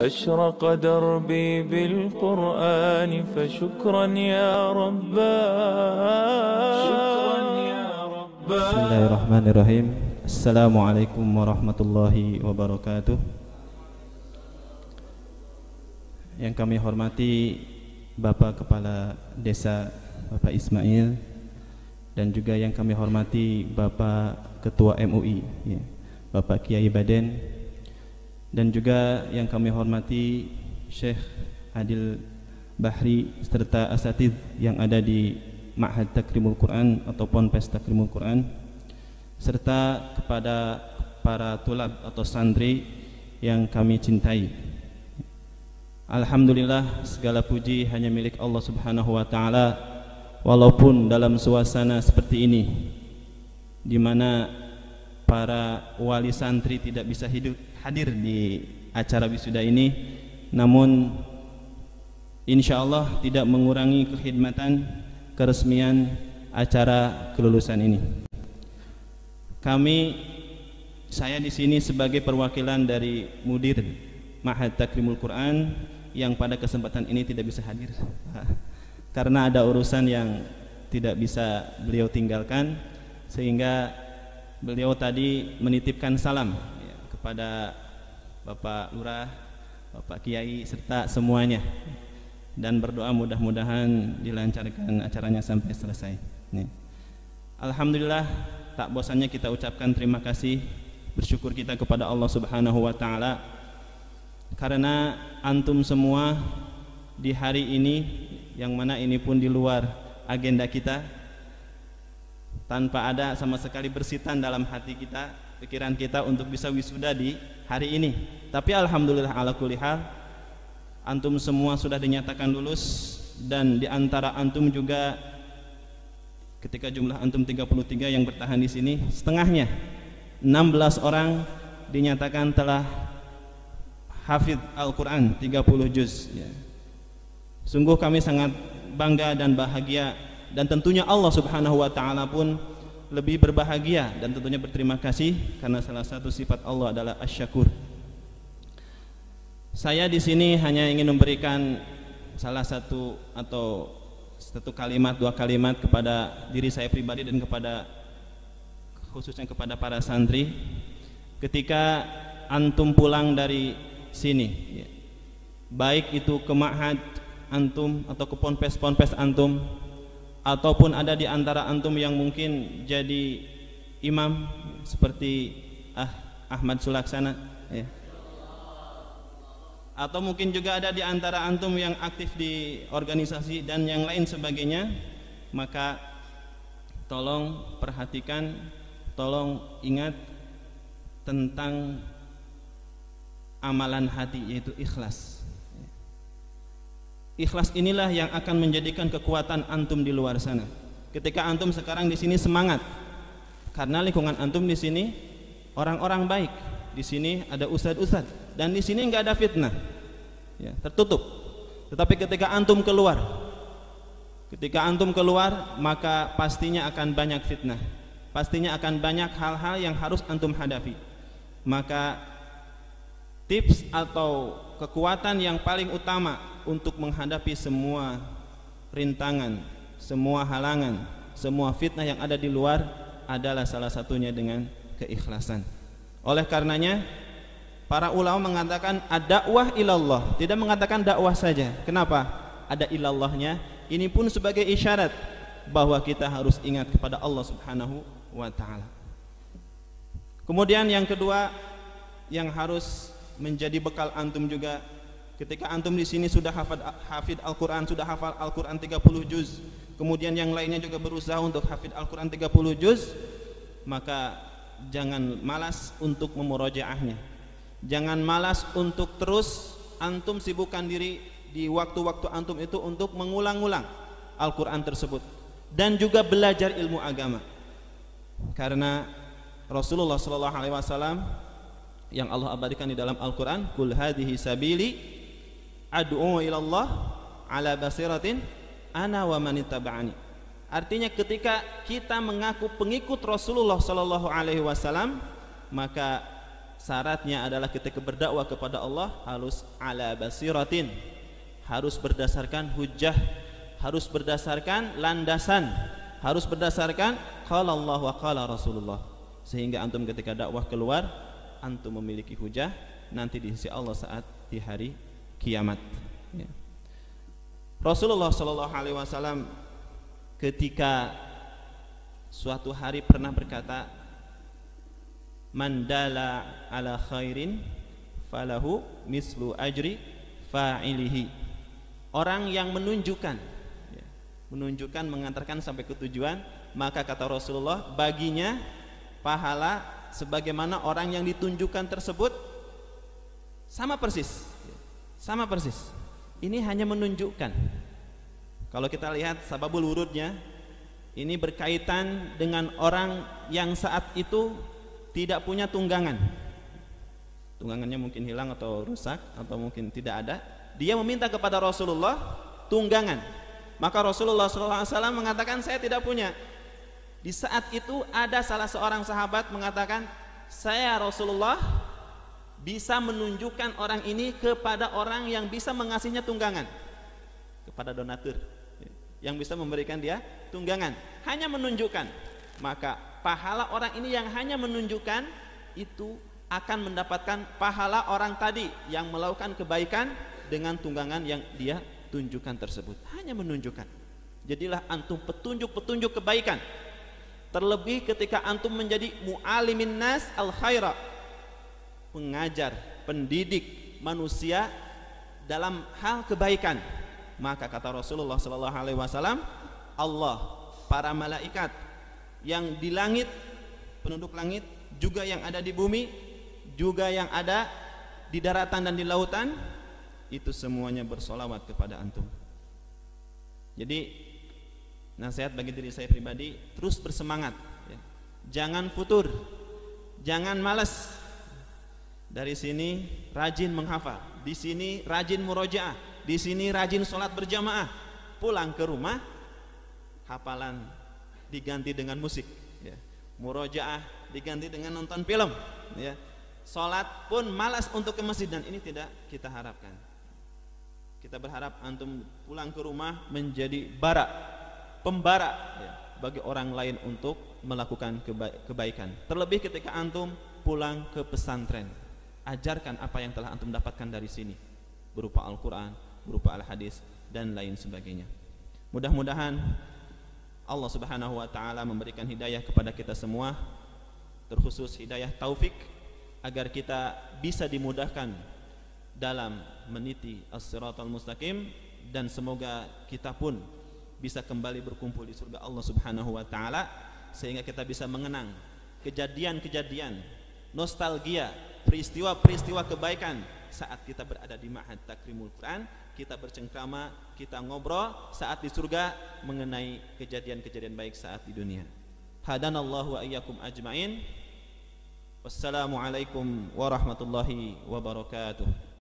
أشرق دربي بالقرآن فشكرا يا رباه Bismillahirrahmanirrahim. Assalamualaikum warahmatullahi wabarakatuh. Yang kami hormati Bapak Kepala Desa Bapak Ismail, dan juga yang kami hormati Bapak Ketua MUI Bapak Kiai Baden, dan juga yang kami hormati Syekh Adil Bahri serta asatidz yang ada di Ma'had Takrimul Quran atau Ponpes Takrimul Quran, serta kepada para tulab atau santri yang kami cintai. Alhamdulillah, segala puji hanya milik Allah Subhanahu wa taala, walaupun dalam suasana seperti ini di mana para wali santri tidak bisa hadir di acara wisuda ini, namun insyaallah tidak mengurangi kekhidmatan keresmian acara kelulusan ini. Saya di sini sebagai perwakilan dari Mudir Ma'had Takrimul Quran yang pada kesempatan ini tidak bisa hadir karena ada urusan yang tidak bisa beliau tinggalkan, sehingga beliau tadi menitipkan salam kepada Bapak Lurah, Bapak Kiai serta semuanya, dan berdoa mudah-mudahan dilancarkan acaranya sampai selesai. Alhamdulillah, tak bosannya kita ucapkan terima kasih, bersyukur kita kepada Allah Subhanahu wa taala karena antum semua di hari ini, yang mana ini pun di luar agenda kita, tanpa ada sama sekali bersitan dalam hati kita, pikiran kita untuk bisa wisuda di hari ini. Tapi alhamdulillah ala kulli hal, antum semua sudah dinyatakan lulus, dan di antara antum juga ketika jumlah antum 33 yang bertahan di sini, setengahnya 16 orang dinyatakan telah hafidz Al-Quran 30 juz. Sungguh kami sangat bangga dan bahagia, dan tentunya Allah Subhanahu wa taala pun lebih berbahagia dan tentunya berterima kasih karena salah satu sifat Allah adalah asy-syakur. Saya di sini hanya ingin memberikan salah satu atau satu kalimat, dua kalimat kepada diri saya pribadi dan kepada khususnya kepada para santri. Ketika antum pulang dari sini, baik itu ke ma'had antum atau ke ponpes antum, ataupun ada di antara antum yang mungkin jadi imam seperti Ahmad Sulaksana, atau mungkin juga ada di antara antum yang aktif di organisasi dan yang lain sebagainya, maka tolong perhatikan, tolong ingat tentang amalan hati, yaitu ikhlas. Ikhlas inilah yang akan menjadikan kekuatan antum di luar sana. Ketika antum sekarang di sini semangat, karena lingkungan antum di sini orang-orang baik, di sini ada ustadz-ustadz, dan di sini nggak ada fitnah, tertutup. Tetapi ketika antum keluar, maka pastinya akan banyak fitnah, pastinya akan banyak hal-hal yang harus antum hadapi. Maka tips atau kekuatan yang paling utama untuk menghadapi semua rintangan, semua halangan, semua fitnah yang ada di luar adalah salah satunya dengan keikhlasan. Oleh karenanya para ulama mengatakan ad-da'wah ilallah, tidak mengatakan dakwah saja. Kenapa? Ada ilallahnya. Ini pun sebagai isyarat bahwa kita harus ingat kepada Allah Subhanahu wa taala. Kemudian yang kedua yang harus menjadi bekal antum juga, ketika antum di sini sudah hafidz Al-Quran, sudah hafal Al-Quran 30 juz, kemudian yang lainnya juga berusaha untuk hafidz Al-Quran 30 juz, maka jangan malas untuk memurojaahnya, jangan malas untuk terus antum sibukkan diri di waktu-waktu antum itu untuk mengulang-ulang Al-Quran tersebut, dan juga belajar ilmu agama. Karena Rasulullah SAW yang Allah abadikan di dalam Al-Quran, Qul hadhihi sabili ad'u ilallah ala basiratin ana wa manittaba'ani. Artinya ketika kita mengaku pengikut Rasulullah SAW, maka syaratnya adalah ketika berdakwah kepada Allah harus ala basiratin, harus berdasarkan hujjah, harus berdasarkan landasan, harus berdasarkan qala Allah wa qala Rasulullah, sehingga antum ketika dakwah keluar antum memiliki hujjah nanti di sisi Allah saat di hari kiamat. Ya. Rasulullah Shallallahu Alaihi Wasallam ketika suatu hari pernah berkata, mandala ala khairin falahu mislu ajri fa'ilihi. Orang yang menunjukkan, menunjukkan mengantarkan sampai ke tujuan, maka kata Rasulullah baginya pahala sebagaimana orang yang ditunjukkan tersebut, sama persis, sama persis. Ini hanya menunjukkan. Kalau kita lihat sababul wurudnya, ini berkaitan dengan orang yang saat itu tidak punya tunggangan. Tunggangannya mungkin hilang atau rusak atau mungkin tidak ada. Dia meminta kepada Rasulullah tunggangan. Maka Rasulullah SAW mengatakan, saya tidak punya. Di saat itu ada salah seorang sahabat mengatakan, saya Rasulullah bisa menunjukkan orang ini kepada orang yang bisa mengasihnya tunggangan, kepada donatur yang bisa memberikan dia tunggangan, hanya menunjukkan. Maka pahala orang ini yang hanya menunjukkan itu akan mendapatkan pahala orang tadi yang melakukan kebaikan dengan tunggangan yang dia tunjukkan tersebut, hanya menunjukkan. Jadilah antum petunjuk-petunjuk kebaikan, terlebih ketika antum menjadi mu'alimin nas al khaira, pengajar, pendidik manusia dalam hal kebaikan. Maka kata Rasulullah Sallallahu Alaihi Wasallam, Allah, para malaikat yang di langit, penduduk langit, juga yang ada di bumi, juga yang ada di daratan dan di lautan, itu semuanya bersolawat kepada antum. Jadi nasihat bagi diri saya pribadi, terus bersemangat, ya. Jangan futur, jangan malas. Dari sini rajin menghafal, di sini rajin murojaah, di sini rajin sholat berjamaah. Pulang ke rumah, hafalan diganti dengan musik, ya. Murojaah diganti dengan nonton film, ya. Sholat pun malas untuk ke masjid, dan ini tidak kita harapkan. Kita berharap antum pulang ke rumah menjadi bara, pembara, ya, bagi orang lain untuk melakukan kebaikan. Terlebih ketika antum pulang ke pesantren, ajarkan apa yang telah antum dapatkan dari sini, berupa Al-Quran, berupa Al-Hadis, dan lain sebagainya. Mudah-mudahan Allah Subhanahu wa Ta'ala memberikan hidayah kepada kita semua, terkhusus hidayah taufik, agar kita bisa dimudahkan dalam meniti as-siratal mustaqim, dan semoga kita pun bisa kembali berkumpul di surga Allah Subhanahu wa Ta'ala, sehingga kita bisa mengenang kejadian-kejadian, nostalgia, peristiwa-peristiwa kebaikan saat kita berada di Ma'had Takrimul Quran, kita bercengkrama, kita ngobrol saat di surga mengenai kejadian-kejadian baik saat di dunia. Hadanallahu wa iyyakum ajmain. Wassalamualaikum warahmatullahi wabarakatuh.